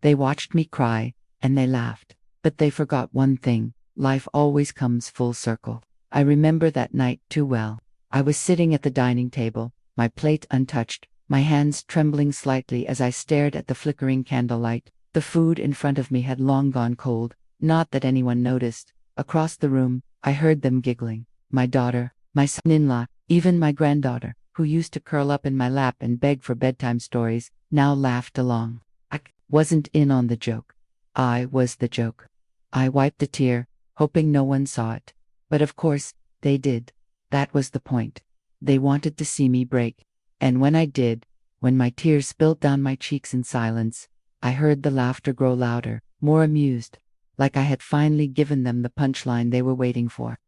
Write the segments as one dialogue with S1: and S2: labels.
S1: They watched me cry, and they laughed. But they forgot one thing: life always comes full circle. I remember that night too well. I was sitting at the dining table, my plate untouched, my hands trembling slightly as I stared at the flickering candlelight. The food in front of me had long gone cold, not that anyone noticed. Across the room, I heard them giggling. My daughter, my son-in-law, even my granddaughter, who used to curl up in my lap and beg for bedtime stories, now laughed along. I wasn't in on the joke. I was the joke. I wiped a tear, hoping no one saw it. But of course, they did. That was the point. They wanted to see me break. And when I did, when my tears spilled down my cheeks in silence, I heard the laughter grow louder, more amused, like I had finally given them the punchline they were waiting for.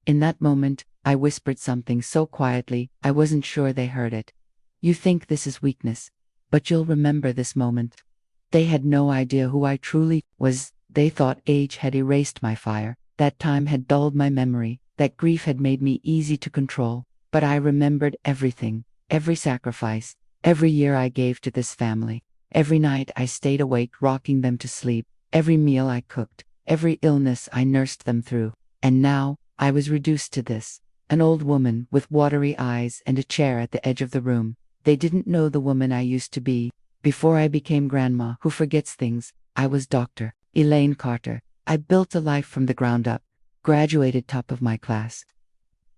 S1: In that moment, I whispered something so quietly, I wasn't sure they heard it. You think this is weakness, but you'll remember this moment. They had no idea who I truly was. They thought age had erased my fire, that time had dulled my memory, that grief had made me easy to control. But I remembered everything, every sacrifice, every year I gave to this family, every night I stayed awake rocking them to sleep, every meal I cooked, every illness I nursed them through. And now, I was reduced to this, an old woman with watery eyes and a chair at the edge of the room. They didn't know the woman I used to be. Before I became grandma who forgets things, I was Dr. Elaine Carter. I built a life from the ground up, graduated top of my class,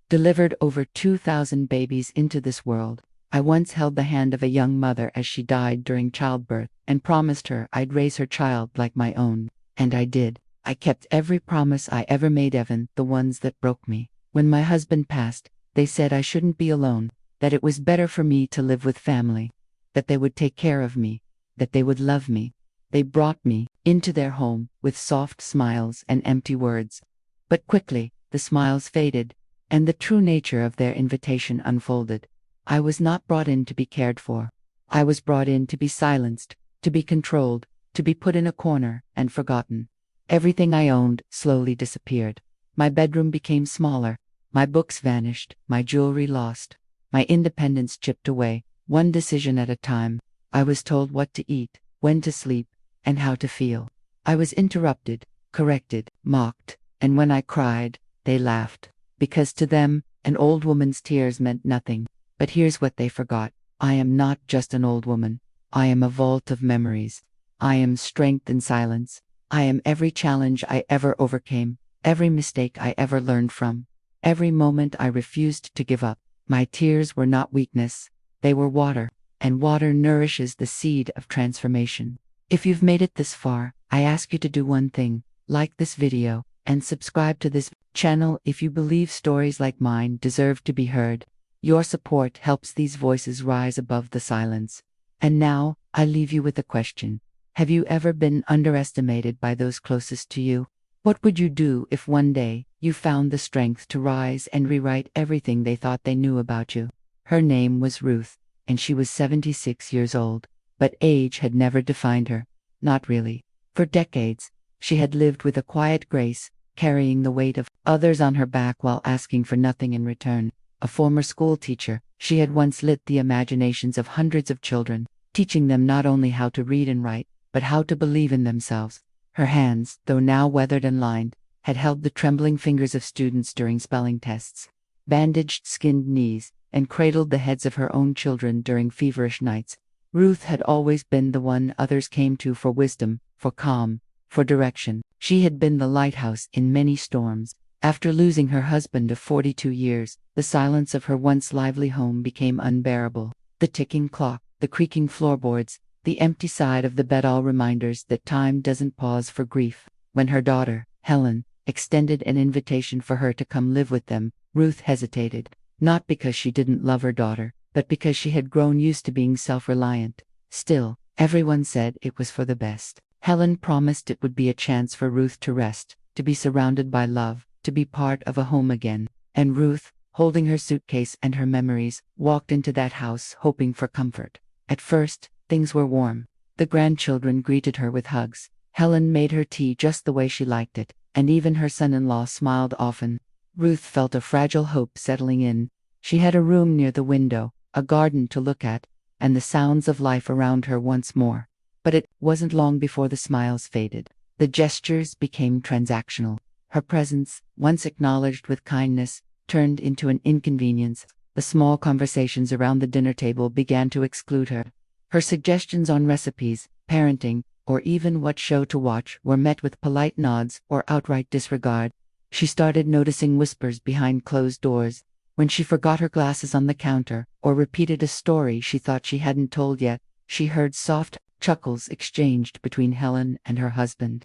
S1: delivered over 2,000 babies into this world. I once held the hand of a young mother as she died during childbirth and promised her I'd raise her child like my own. And I did. I kept every promise I ever made, even the ones that broke me. When my husband passed, they said I shouldn't be alone, that it was better for me to live with family, that they would take care of me, that they would love me. They brought me into their home with soft smiles and empty words. But quickly, the smiles faded, and the true nature of their invitation unfolded. I was not brought in to be cared for. I was brought in to be silenced, to be controlled, to be put in a corner and forgotten. Everything I owned slowly disappeared. My bedroom became smaller, my books vanished, my jewelry lost, my independence chipped away, one decision at a time. I was told what to eat, when to sleep, and how to feel. I was interrupted, corrected, mocked, and when I cried, they laughed. Because to them, an old woman's tears meant nothing. But here's what they forgot. I am not just an old woman. I am a vault of memories. I am strength in silence. I am every challenge I ever overcame, every mistake I ever learned from, every moment I refused to give up. My tears were not weakness. They were water, and water nourishes the seed of transformation. If you've made it this far, I ask you to do one thing: like this video, and subscribe to this channel if you believe stories like mine deserve to be heard. Your support helps these voices rise above the silence. And now, I leave you with a question. Have you ever been underestimated by those closest to you? What would you do if one day you found the strength to rise and rewrite everything they thought they knew about you? Her name was Ruth, and she was 76 years old. But age had never defined her. Not really. For decades, she had lived with a quiet grace, carrying the weight of others on her back while asking for nothing in return. A former school teacher, she had once lit the imaginations of hundreds of children, teaching them not only how to read and write, but how to believe in themselves. Her hands, though now weathered and lined, had held the trembling fingers of students during spelling tests, bandaged skinned knees, and cradled the heads of her own children during feverish nights. Ruth had always been the one others came to for wisdom, for calm, for direction. She had been the lighthouse in many storms. After losing her husband of 42 years, the silence of her once lively home became unbearable. The ticking clock, the creaking floorboards, the empty side of the bed, all reminders that time doesn't pause for grief. When her daughter, Helen, extended an invitation for her to come live with them, Ruth hesitated, not because she didn't love her daughter, but because she had grown used to being self-reliant. Still, everyone said it was for the best. Helen promised it would be a chance for Ruth to rest, to be surrounded by love, to be part of a home again. And Ruth, holding her suitcase and her memories, walked into that house hoping for comfort. At first, things were warm. The grandchildren greeted her with hugs. Helen made her tea just the way she liked it, and even her son-in-law smiled often. Ruth felt a fragile hope settling in. She had a room near the window, a garden to look at, and the sounds of life around her once more. But it wasn't long before the smiles faded. The gestures became transactional. Her presence, once acknowledged with kindness, turned into an inconvenience. The small conversations around the dinner table began to exclude her. Her suggestions on recipes, parenting, or even what show to watch were met with polite nods or outright disregard. She started noticing whispers behind closed doors. When she forgot her glasses on the counter, or repeated a story she thought she hadn't told yet, she heard soft chuckles exchanged between Helen and her husband.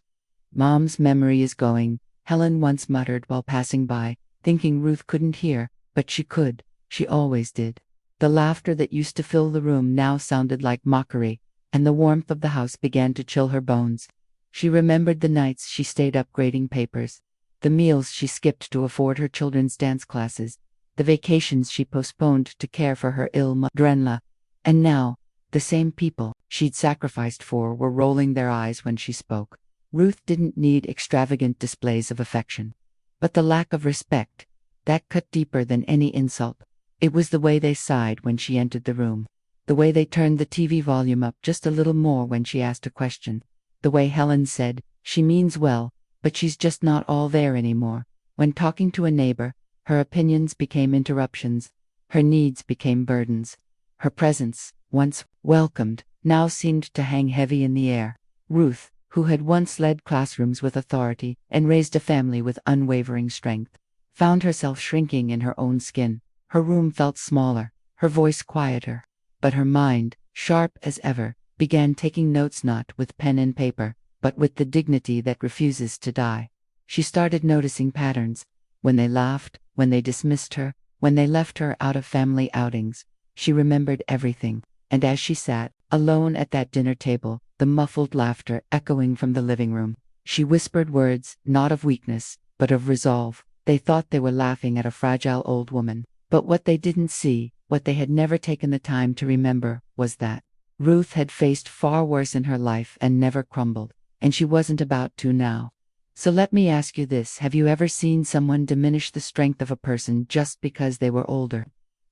S1: "Mom's memory is going," Helen once muttered while passing by, thinking Ruth couldn't hear, but she could. She always did. The laughter that used to fill the room now sounded like mockery, and the warmth of the house began to chill her bones. She remembered the nights she stayed up grading papers, the meals she skipped to afford her children's dance classes, the vacations she postponed to care for her ill mother-in-law. And now, the same people she'd sacrificed for were rolling their eyes when she spoke. Ruth didn't need extravagant displays of affection. But the lack of respect, that cut deeper than any insult. It was the way they sighed when she entered the room. The way they turned the TV volume up just a little more when she asked a question. The way Helen said, "She means well, but she's just not all there anymore." When talking to a neighbor, her opinions became interruptions. Her needs became burdens. Her presence, once welcomed, now seemed to hang heavy in the air. Ruth, who had once led classrooms with authority and raised a family with unwavering strength, found herself shrinking in her own skin. Her room felt smaller, her voice quieter, but her mind, sharp as ever, began taking notes not with pen and paper, but with the dignity that refuses to die. She started noticing patterns. When they laughed, when they dismissed her, when they left her out of family outings. She remembered everything, and as she sat, alone at that dinner table, the muffled laughter echoing from the living room, she whispered words, not of weakness, but of resolve. They thought they were laughing at a fragile old woman, but what they didn't see, what they had never taken the time to remember, was that Ruth had faced far worse in her life and never crumbled, and she wasn't about to now. So let me ask you this: have you ever seen someone diminish the strength of a person just because they were older?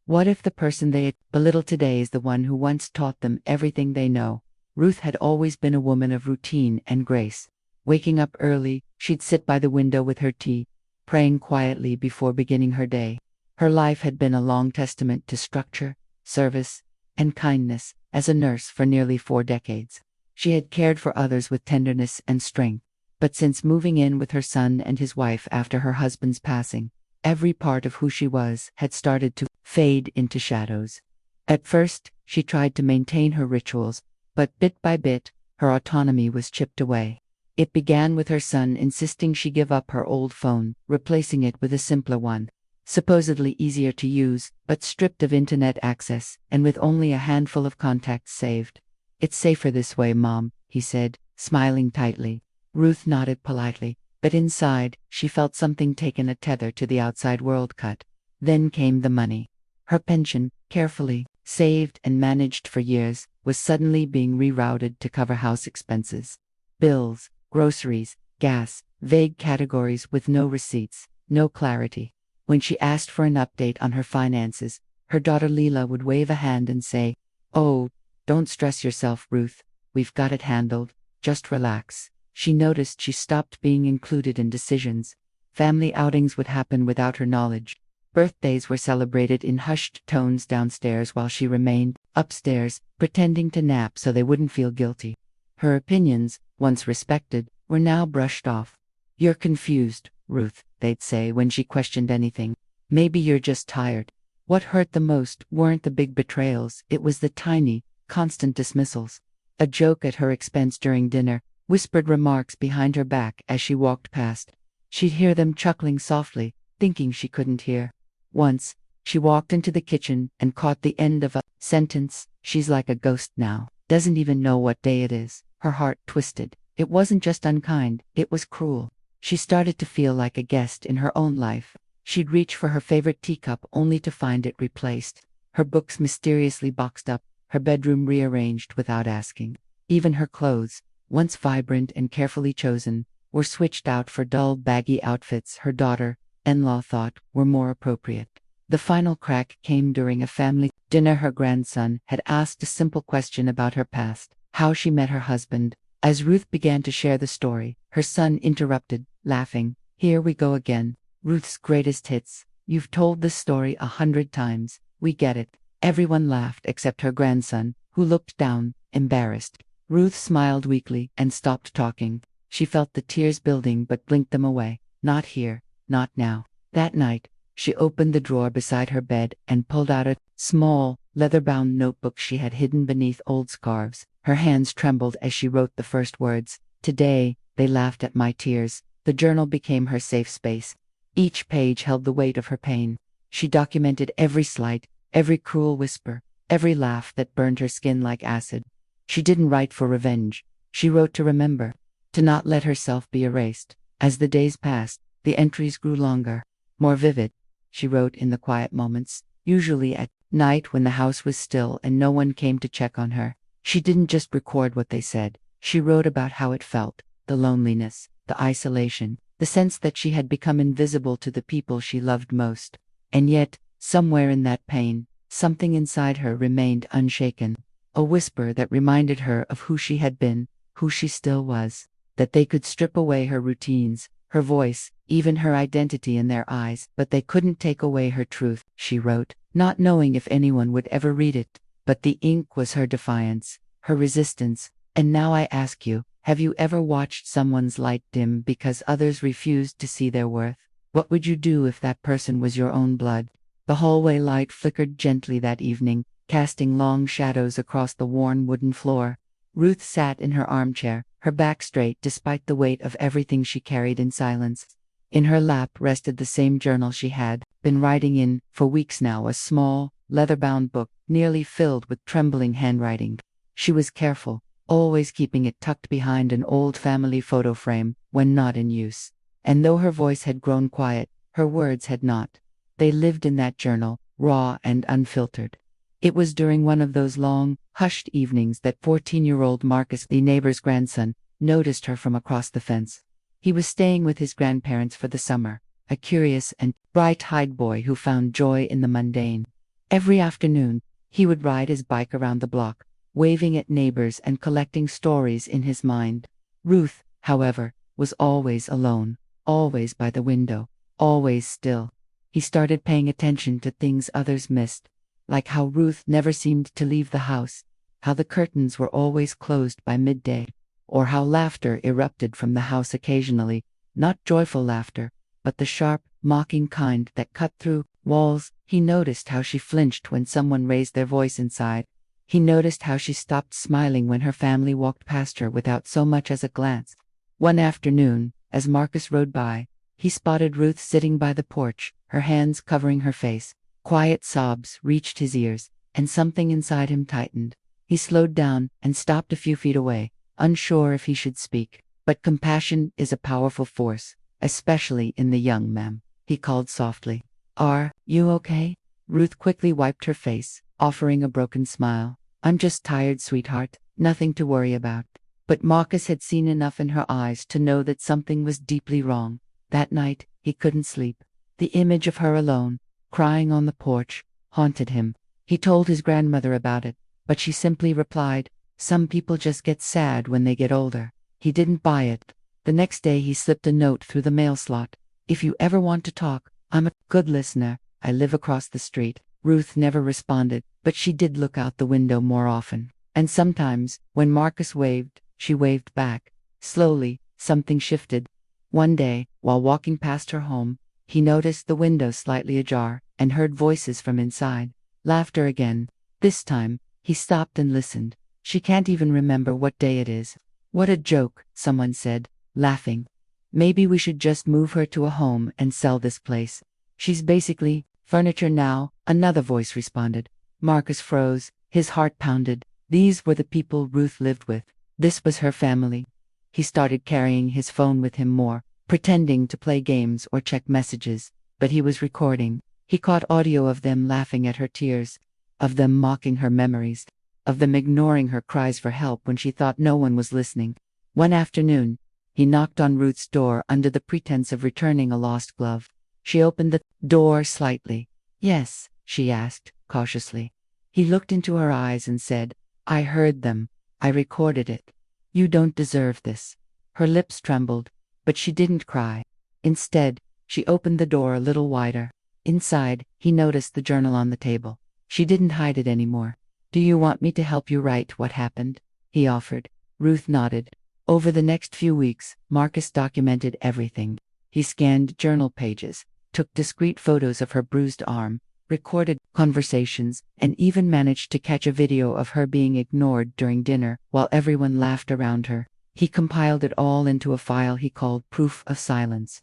S1: What if the person they belittle today is the one who once taught them everything they know? Ruth had always been a woman of routine and grace. Waking up early, she'd sit by the window with her tea, praying quietly before beginning her day. Her life had been a long testament to structure, service, and kindness. As a nurse for nearly 4 decades, she had cared for others with tenderness and strength. But since moving in with her son and his wife after her husband's passing, every part of who she was had started to fade into shadows. At first, she tried to maintain her rituals, but bit by bit, her autonomy was chipped away. It began with her son insisting she give up her old phone, replacing it with a simpler one, supposedly easier to use, but stripped of internet access, and with only a handful of contacts saved. "It's safer this way, Mom," he said, smiling tightly. Ruth nodded politely, but inside, she felt something taken a tether to the outside world cut. Then came the money. Her pension, carefully saved and managed for years, was suddenly being rerouted to cover house expenses. Bills, groceries, gas, vague categories with no receipts, no clarity. When she asked for an update on her finances, her daughter Leela would wave a hand and say, "Oh, don't stress yourself, Ruth. We've got it handled. Just relax." She noticed she stopped being included in decisions. Family outings would happen without her knowledge. Birthdays were celebrated in hushed tones downstairs while she remained upstairs, pretending to nap so they wouldn't feel guilty. Her opinions, once respected, were now brushed off. "You're confused, Ruth," they'd say when she questioned anything. "Maybe you're just tired." What hurt the most weren't the big betrayals, it was the tiny, constant dismissals. A joke at her expense during dinner, whispered remarks behind her back as she walked past. She'd hear them chuckling softly, thinking she couldn't hear. Once, she walked into the kitchen and caught the end of a sentence. "She's like a ghost now. Doesn't even know what day it is." Her heart twisted. It wasn't just unkind, it was cruel. She started to feel like a guest in her own life. She'd reach for her favorite teacup only to find it replaced. Her books mysteriously boxed up, her bedroom rearranged without asking. Even her clothes, once vibrant and carefully chosen, were switched out for dull, baggy outfits her daughter-in-law thought were more appropriate. The final crack came during a family dinner. Her grandson had asked a simple question about her past. how she met her husband. As Ruth began to share the story, her son interrupted, laughing. Here we go again. Ruth's greatest hits. You've told this story 100 times. We get it. Everyone laughed except her grandson, who looked down, embarrassed. Ruth smiled weakly and stopped talking. She felt the tears building but blinked them away. Not here, not now. That night, she opened the drawer beside her bed and pulled out a small, leather-bound notebook she had hidden beneath old scarves. Her hands trembled as she wrote the first words. Today, they laughed at my tears. The journal became her safe space. Each page held the weight of her pain. She documented every slight, every cruel whisper, every laugh that burned her skin like acid. She didn't write for revenge. She wrote to remember, to not let herself be erased. As the days passed, the entries grew longer, more vivid. She wrote in the quiet moments, usually at night when the house was still and no one came to check on her. She didn't just record what they said. She wrote about how it felt, the loneliness, the isolation, the sense that she had become invisible to the people she loved most. And yet, somewhere in that pain, something inside her remained unshaken. A whisper that reminded her of who she had been, who she still was. That they could strip away her routines, her voice, even her identity in their eyes, but they couldn't take away her truth, she wrote, not knowing if anyone would ever read it. But the ink was her defiance, her resistance. And now I ask you, have you ever watched someone's light dim because others refused to see their worth? What would you do if that person was your own blood? The hallway light flickered gently that evening, casting long shadows across the worn wooden floor. Ruth sat in her armchair, her back straight despite the weight of everything she carried in silence. In her lap rested the same journal she had been writing in for weeks now, a small, leather-bound book, nearly filled with trembling handwriting. She was careful, always keeping it tucked behind an old family photo frame when not in use. And though her voice had grown quiet, her words had not. They lived in that journal, raw and unfiltered. It was during one of those long, hushed evenings that 14-year-old Marcus, the neighbor's grandson, noticed her from across the fence. He was staying with his grandparents for the summer, a curious and bright-eyed boy who found joy in the mundane. Every afternoon, he would ride his bike around the block, waving at neighbors and collecting stories in his mind. Ruth, however, was always alone, always by the window, always still. He started paying attention to things others missed, like how Ruth never seemed to leave the house, how the curtains were always closed by midday, or how laughter erupted from the house occasionally, not joyful laughter, but the sharp, mocking kind that cut through walls. He noticed how she flinched when someone raised their voice inside. He noticed how she stopped smiling when her family walked past her without so much as a glance. One afternoon, as Marcus rode by, he spotted Ruth sitting by the porch, her hands covering her face. Quiet sobs reached his ears, and something inside him tightened. He slowed down and stopped a few feet away, unsure if he should speak. But compassion is a powerful force, especially in the young, ma'am, he called softly. Are you okay? Ruth quickly wiped her face, offering a broken smile. I'm just tired, sweetheart, nothing to worry about. But Marcus had seen enough in her eyes to know that something was deeply wrong. That night, he couldn't sleep. The image of her alone, crying on the porch, haunted him. He told his grandmother about it, but she simply replied, "Some people just get sad when they get older." He didn't buy it. The next day he slipped a note through the mail slot. If you ever want to talk, I'm a good listener. I live across the street. Ruth never responded, but she did look out the window more often. And sometimes, when Marcus waved, she waved back. Slowly, something shifted. One day, while walking past her home, he noticed the window slightly ajar and heard voices from inside. Laughter again. This time, he stopped and listened. She can't even remember what day it is. What a joke, someone said, laughing. Maybe we should just move her to a home and sell this place. She's basically furniture now, another voice responded. Marcus froze, his heart pounded. These were the people Ruth lived with. This was her family. He started carrying his phone with him more, pretending to play games or check messages, but he was recording. He caught audio of them laughing at her tears, of them mocking her memories, of them ignoring her cries for help when she thought no one was listening. One afternoon, he knocked on Ruth's door under the pretense of returning a lost glove. She opened the door slightly. Yes, she asked, cautiously. He looked into her eyes and said, I heard them. I recorded it. You don't deserve this. Her lips trembled, but she didn't cry. Instead, she opened the door a little wider. Inside, he noticed the journal on the table. She didn't hide it anymore. Do you want me to help you write what happened? He offered. Ruth nodded. Over the next few weeks, Marcus documented everything. He scanned journal pages, took discreet photos of her bruised arm, recorded conversations, and even managed to catch a video of her being ignored during dinner while everyone laughed around her. He compiled it all into a file he called Proof of Silence.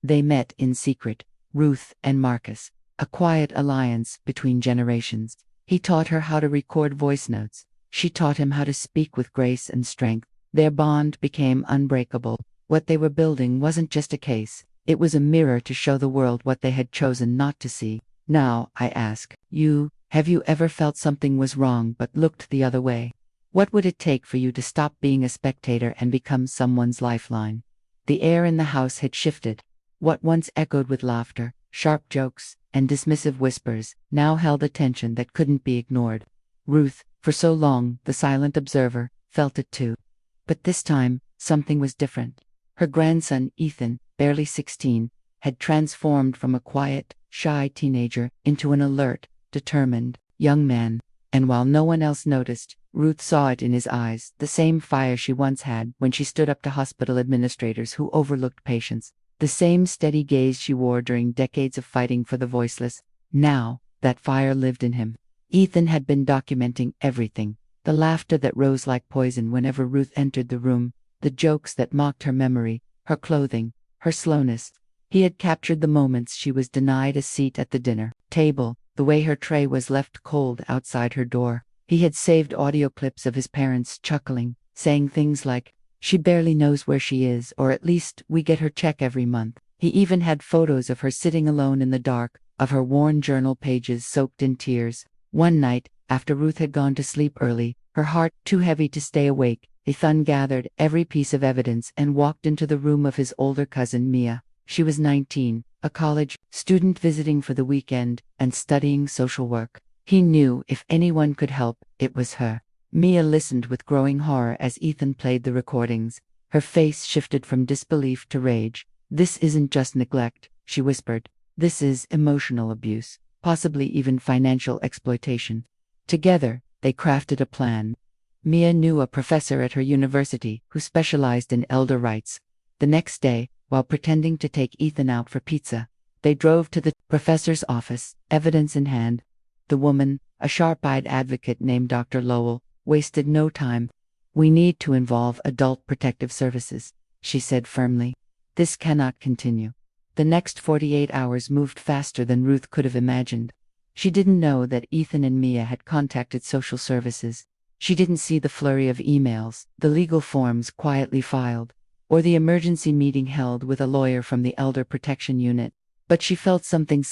S1: They met in secret, Ruth and Marcus, a quiet alliance between generations. He taught her how to record voice notes. She taught him how to speak with grace and strength. Their bond became unbreakable. What they were building wasn't just a case, it was a mirror to show the world what they had chosen not to see. Now, I ask, have you ever felt something was wrong but looked the other way? What would it take for you to stop being a spectator and become someone's lifeline? The air in the house had shifted. What once echoed with laughter, sharp jokes, and dismissive whispers, now held a tension that couldn't be ignored. Ruth, for so long the silent observer, felt it too. But this time, something was different. Her grandson, Ethan, barely 16, had transformed from a quiet, shy teenager into an alert, determined young man. And while no one else noticed, Ruth saw it in his eyes, the same fire she once had when she stood up to hospital administrators who overlooked patients, the same steady gaze she wore during decades of fighting for the voiceless. Now, that fire lived in him. Ethan had been documenting everything. The laughter that rose like poison whenever Ruth entered the room, the jokes that mocked her memory, her clothing, her slowness. He had captured the moments she was denied a seat at the dinner table, the way her tray was left cold outside her door. He had saved audio clips of his parents chuckling, saying things like, "She barely knows where she is, or at least we get her check every month." He even had photos of her sitting alone in the dark, of her worn journal pages soaked in tears. One night, after Ruth had gone to sleep early, her heart too heavy to stay awake, Ethan gathered every piece of evidence and walked into the room of his older cousin Mia. She was 19, a college student visiting for the weekend and studying social work. He knew if anyone could help, it was her. Mia listened with growing horror as Ethan played the recordings. Her face shifted from disbelief to rage. "This isn't just neglect," she whispered. "This is emotional abuse, possibly even financial exploitation." Together, they crafted a plan. Mia knew a professor at her university who specialized in elder rights. The next day, while pretending to take Ethan out for pizza, they drove to the professor's office, evidence in hand. The woman, a sharp-eyed advocate named Dr. Lowell, wasted no time. "We need to involve adult protective services," she said firmly. "This cannot continue." The next 48 hours moved faster than Ruth could have imagined. She didn't know that Ethan and Mia had contacted social services. She didn't see the flurry of emails, the legal forms quietly filed, or the emergency meeting held with a lawyer from the Elder Protection Unit. But she felt something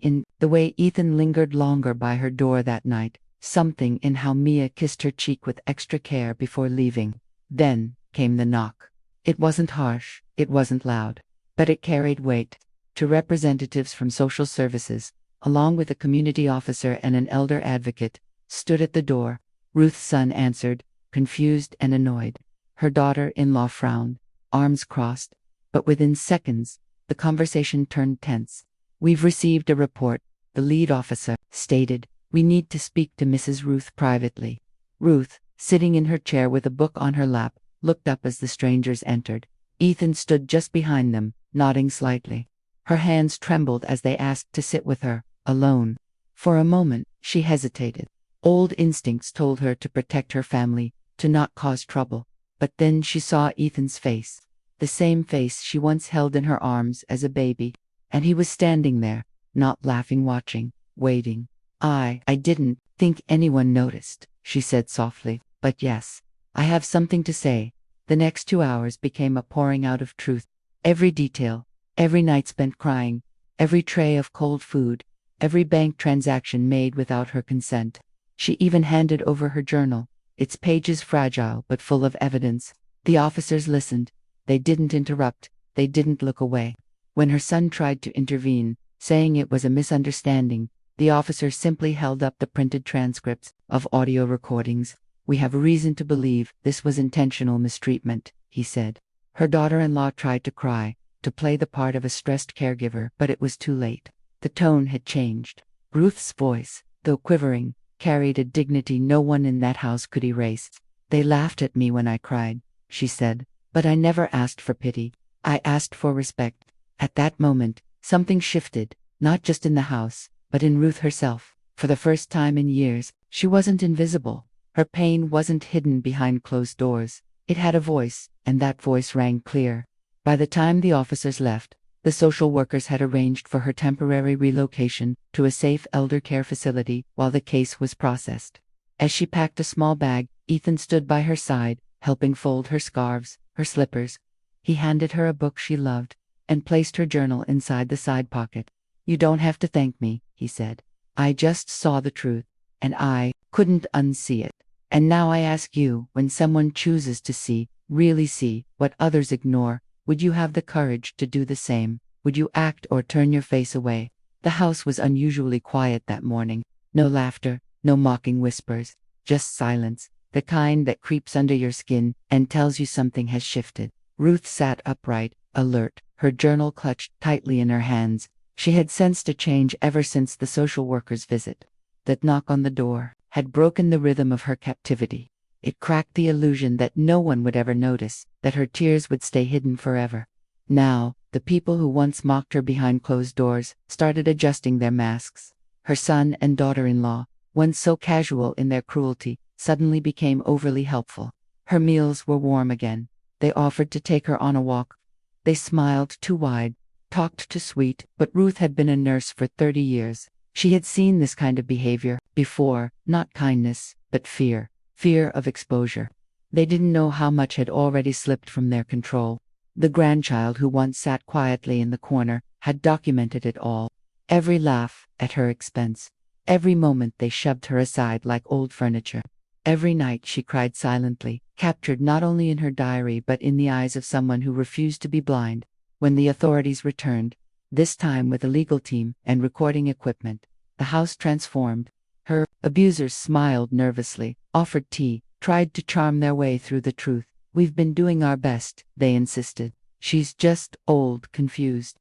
S1: in the way Ethan lingered longer by her door that night, something in how Mia kissed her cheek with extra care before leaving. Then came the knock. It wasn't harsh, it wasn't loud, but it carried weight. Two representatives from social services, along with a community officer and an elder advocate, stood at the door. Ruth's son answered, confused and annoyed. Her daughter-in-law frowned, arms crossed, but within seconds, the conversation turned tense. "We've received a report," the lead officer stated. "We need to speak to Mrs. Ruth privately." Ruth, sitting in her chair with a book on her lap, looked up as the strangers entered. Ethan stood just behind them, nodding slightly. Her hands trembled as they asked to sit with her, alone. For a moment, she hesitated. Old instincts told her to protect her family, to not cause trouble. But then she saw Ethan's face, the same face she once held in her arms as a baby, and he was standing there, not laughing, watching, waiting. I didn't think anyone noticed," she said softly, "but yes, I have something to say." The next 2 hours became a pouring out of truth. Every detail, every night spent crying, every tray of cold food, every bank transaction made without her consent. She even handed over her journal, its pages fragile but full of evidence. The officers listened. They didn't interrupt. They didn't look away. When her son tried to intervene, saying it was a misunderstanding, the officer simply held up the printed transcripts of audio recordings. "We have reason to believe this was intentional mistreatment," he said. Her daughter-in-law tried to cry, to play the part of a stressed caregiver, but it was too late. The tone had changed. Ruth's voice, though quivering, carried a dignity no one in that house could erase. "They laughed at me when I cried," she said, "but I never asked for pity. I asked for respect." At that moment, something shifted, not just in the house, but in Ruth herself. For the first time in years, she wasn't invisible. Her pain wasn't hidden behind closed doors. It had a voice, and that voice rang clear. By the time the officers left, the social workers had arranged for her temporary relocation to a safe elder care facility while the case was processed. As she packed a small bag, Ethan stood by her side, helping fold her scarves, her slippers. He handed her a book she loved, and placed her journal inside the side pocket. "You don't have to thank me," he said. "I just saw the truth, and I couldn't unsee it. And now I ask you, when someone chooses to see, really see, what others ignore, would you have the courage to do the same? Would you act or turn your face away?" The house was unusually quiet that morning. No laughter, no mocking whispers, just silence, the kind that creeps under your skin and tells you something has shifted. Ruth sat upright, alert, her journal clutched tightly in her hands. She had sensed a change ever since the social worker's visit. That knock on the door had broken the rhythm of her captivity. It cracked the illusion that no one would ever notice, that her tears would stay hidden forever. Now, the people who once mocked her behind closed doors started adjusting their masks. Her son and daughter-in-law, once so casual in their cruelty, suddenly became overly helpful. Her meals were warm again. They offered to take her on a walk. They smiled too wide, talked too sweet, but Ruth had been a nurse for 30 years. She had seen this kind of behavior before, not kindness, but fear. Fear of exposure. They didn't know how much had already slipped from their control. The grandchild who once sat quietly in the corner had documented it all. Every laugh, at her expense. Every moment they shoved her aside like old furniture. Every night she cried silently, captured not only in her diary but in the eyes of someone who refused to be blind. When the authorities returned, this time with a legal team and recording equipment, the house transformed. Her abusers smiled nervously, offered tea, tried to charm their way through the truth. "We've been doing our best," they insisted. "She's just old, confused."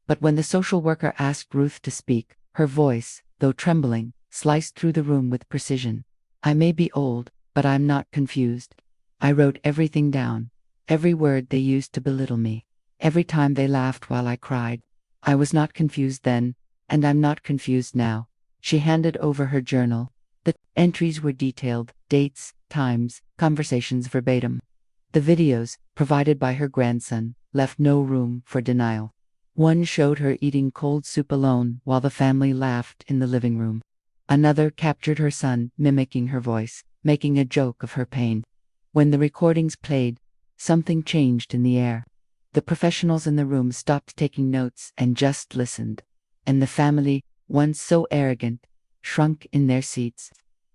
S1: But when the social worker asked Ruth to speak, her voice, though trembling, sliced through the room with precision. "I may be old, but I'm not confused. I wrote everything down. Every word they used to belittle me. Every time they laughed while I cried. I was not confused then, and I'm not confused now." She handed over her journal. The entries were detailed, dates, times, conversations verbatim. The videos, provided by her grandson, left no room for denial. One showed her eating cold soup alone while the family laughed in the living room. Another captured her son mimicking her voice, making a joke of her pain. When the recordings played, something changed in the air. The professionals in the room stopped taking notes and just listened. And the family, once so arrogant, shrunk in their seats.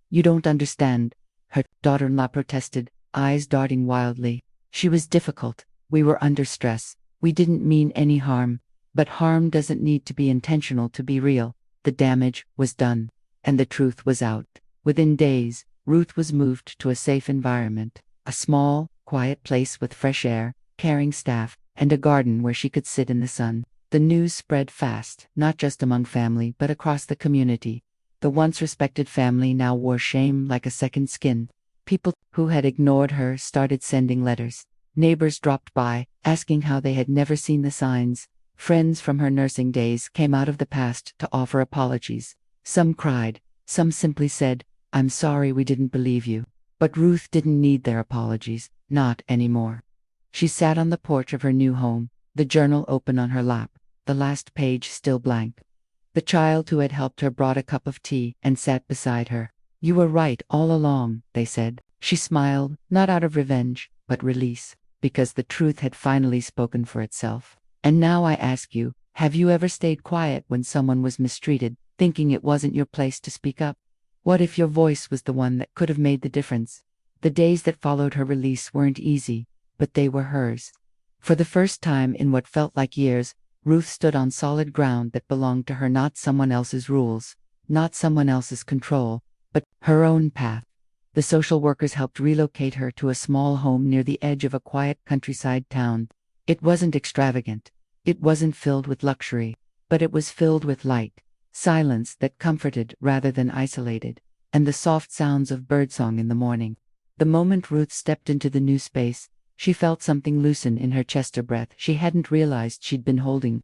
S1: "You don't understand," her daughter-in-law protested, eyes darting wildly. "She was difficult. We were under stress. We didn't mean any harm. But harm doesn't need to be intentional to be real." The damage was done, and the truth was out. Within days, Ruth was moved to a safe environment, a small, quiet place with fresh air, caring staff, and a garden where she could sit in the sun. The news spread fast, not just among family but across the community. The once respected family now wore shame like a second skin. People who had ignored her started sending letters. Neighbors dropped by, asking how they had never seen the signs. Friends from her nursing days came out of the past to offer apologies. Some cried, some simply said, "I'm sorry we didn't believe you." But Ruth didn't need their apologies, not anymore. She sat on the porch of her new home, the journal open on her lap, the last page still blank. The child who had helped her brought a cup of tea and sat beside her. "You were right all along," they said. She smiled, not out of revenge, but release, because the truth had finally spoken for itself. "And now I ask you, have you ever stayed quiet when someone was mistreated, thinking it wasn't your place to speak up? What if your voice was the one that could have made the difference?" The days that followed her release weren't easy, but they were hers. For the first time in what felt like years, Ruth stood on solid ground that belonged to her, not someone else's rules, not someone else's control, but her own path. The social workers helped relocate her to a small home near the edge of a quiet countryside town. It wasn't extravagant. It wasn't filled with luxury, but it was filled with light, silence that comforted rather than isolated, and the soft sounds of birdsong in the morning. The moment Ruth stepped into the new space, she felt something loosen in her chest, a breath she hadn't realized she'd been holding.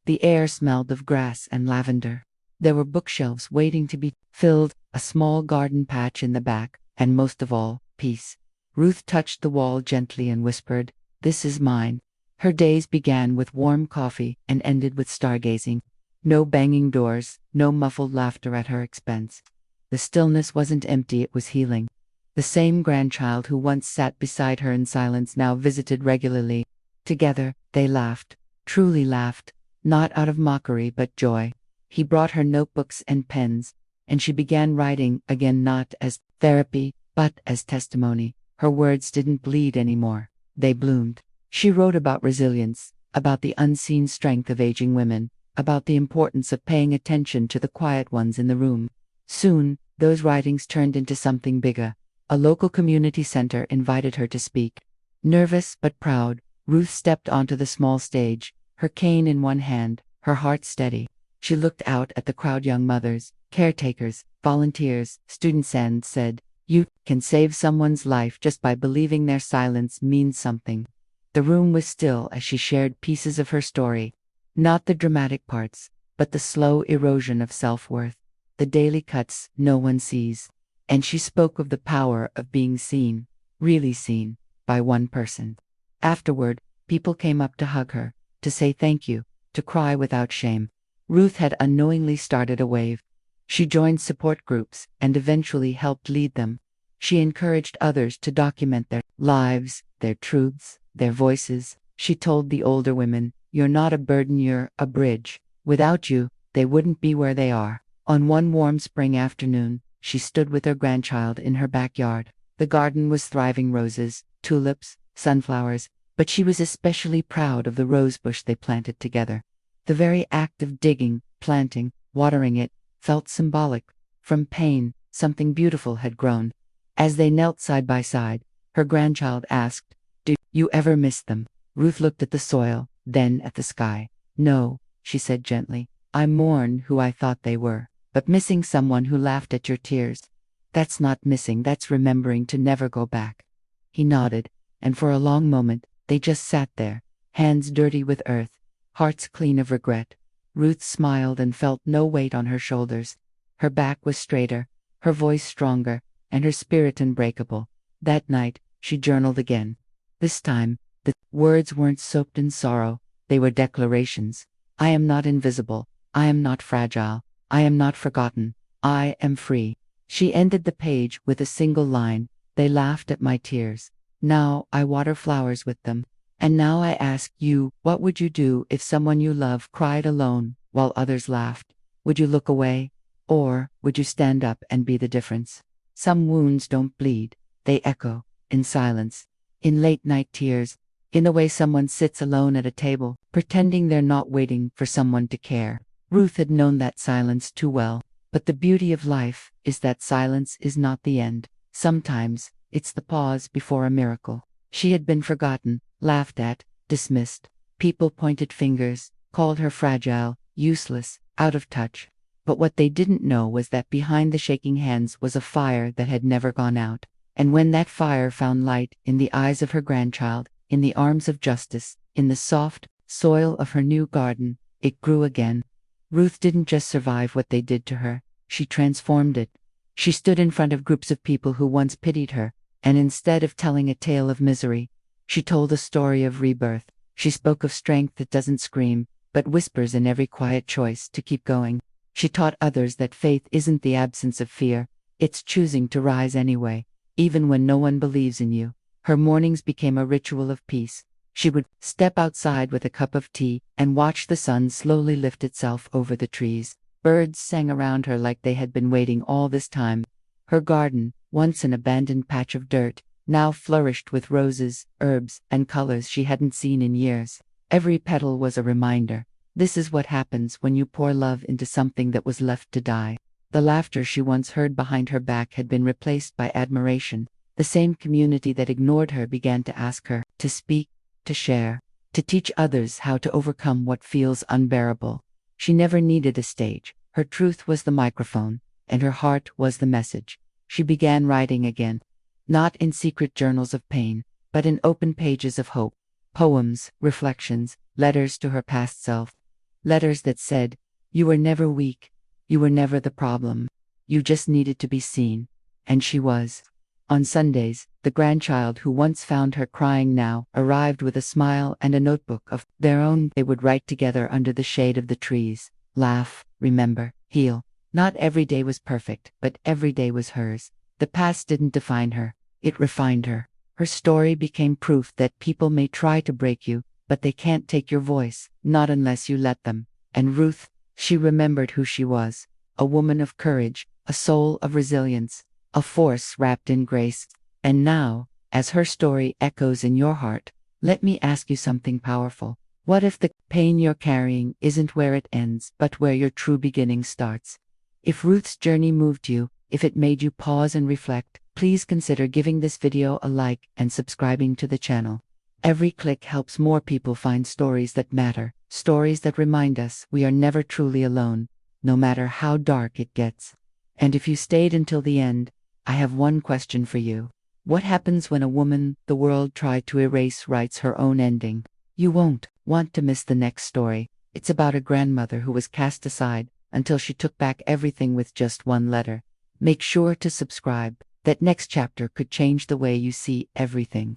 S1: The air smelled of grass and lavender. There were bookshelves waiting to be filled, a small garden patch in the back, and most of all, peace. Ruth touched the wall gently and whispered, "This is mine." Her days began with warm coffee and ended with stargazing. No banging doors, no muffled laughter at her expense. The stillness wasn't empty, it was healing. The same grandchild who once sat beside her in silence now visited regularly. Together, they laughed, truly laughed, not out of mockery but joy. He brought her notebooks and pens, and she began writing again, not as therapy, but as testimony. Her words didn't bleed anymore. They bloomed. She wrote about resilience, about the unseen strength of aging women, about the importance of paying attention to the quiet ones in the room. Soon, those writings turned into something bigger. A local community center invited her to speak. Nervous but proud, Ruth stepped onto the small stage, her cane in one hand, her heart steady. She looked out at the crowd, young mothers, caretakers, volunteers, students, and said, "You can save someone's life just by believing their silence means something." The room was still as she shared pieces of her story, not the dramatic parts, but the slow erosion of self-worth, the daily cuts no one sees. And she spoke of the power of being seen, really seen, by one person. Afterward, people came up to hug her, to say thank you, to cry without shame. Ruth had unknowingly started a wave. She joined support groups and eventually helped lead them. She encouraged others to document their lives, their truths, their voices. She told the older women, "You're not a burden, you're a bridge. Without you, they wouldn't be where they are." On one warm spring afternoon, she stood with her grandchild in her backyard. The garden was thriving: roses, tulips, sunflowers, but she was especially proud of the rosebush they planted together. The very act of digging, planting, watering it, felt symbolic. From pain, something beautiful had grown. As they knelt side by side, her grandchild asked, "Do you ever miss them?" Ruth looked at the soil, then at the sky. "No," she said gently. "I mourn who I thought they were. But missing someone who laughed at your tears, that's not missing, that's remembering to never go back." He nodded, and for a long moment, they just sat there, hands dirty with earth, hearts clean of regret. Ruth smiled and felt no weight on her shoulders. Her back was straighter, her voice stronger, and her spirit unbreakable. That night, she journaled again. This time, the words weren't soaked in sorrow, they were declarations. "I am not invisible. I am not fragile. I am not forgotten. I am free." She ended the page with a single line, "They laughed at my tears. Now I water flowers with them. And now I ask you, what would you do if someone you love cried alone while others laughed? Would you look away? Or would you stand up and be the difference?" Some wounds don't bleed. They echo, in silence, in late-night tears, in the way someone sits alone at a table, pretending they're not waiting for someone to care. Ruth had known that silence too well. But the beauty of life is that silence is not the end. Sometimes, it's the pause before a miracle. She had been forgotten, laughed at, dismissed. People pointed fingers, called her fragile, useless, out of touch. But what they didn't know was that behind the shaking hands was a fire that had never gone out. And when that fire found light in the eyes of her grandchild, in the arms of justice, in the soft soil of her new garden, it grew again. Ruth didn't just survive what they did to her, she transformed it. She stood in front of groups of people who once pitied her, and instead of telling a tale of misery, she told a story of rebirth. She spoke of strength that doesn't scream, but whispers in every quiet choice to keep going. She taught others that faith isn't the absence of fear, it's choosing to rise anyway, even when no one believes in you. Her mornings became a ritual of peace. She would step outside with a cup of tea and watch the sun slowly lift itself over the trees. Birds sang around her like they had been waiting all this time. Her garden, once an abandoned patch of dirt, now flourished with roses, herbs, and colors she hadn't seen in years. Every petal was a reminder. This is what happens when you pour love into something that was left to die. The laughter she once heard behind her back had been replaced by admiration. The same community that ignored her began to ask her to speak, to share, to teach others how to overcome what feels unbearable. She never needed a stage. Her truth was the microphone, and her heart was the message. She began writing again, not in secret journals of pain, but in open pages of hope. Poems, reflections, letters to her past self. Letters that said, "You were never weak. You were never the problem. You just needed to be seen." And she was. On Sundays, the grandchild who once found her crying now arrived with a smile and a notebook of their own. They would write together under the shade of the trees, laugh, remember, heal. Not every day was perfect, but every day was hers. The past didn't define her, it refined her. Her story became proof that people may try to break you, but they can't take your voice, not unless you let them. And Ruth, she remembered who she was, a woman of courage, a soul of resilience, a force wrapped in grace. And now, as her story echoes in your heart, let me ask you something powerful. What if the pain you're carrying isn't where it ends, but where your true beginning starts? If Ruth's journey moved you, if it made you pause and reflect, please consider giving this video a like and subscribing to the channel. Every click helps more people find stories that matter, stories that remind us we are never truly alone, no matter how dark it gets. And if you stayed until the end, I have one question for you. What happens when a woman the world tried to erase writes her own ending? You won't want to miss the next story. It's about a grandmother who was cast aside until she took back everything with just one letter. Make sure to subscribe. That next chapter could change the way you see everything.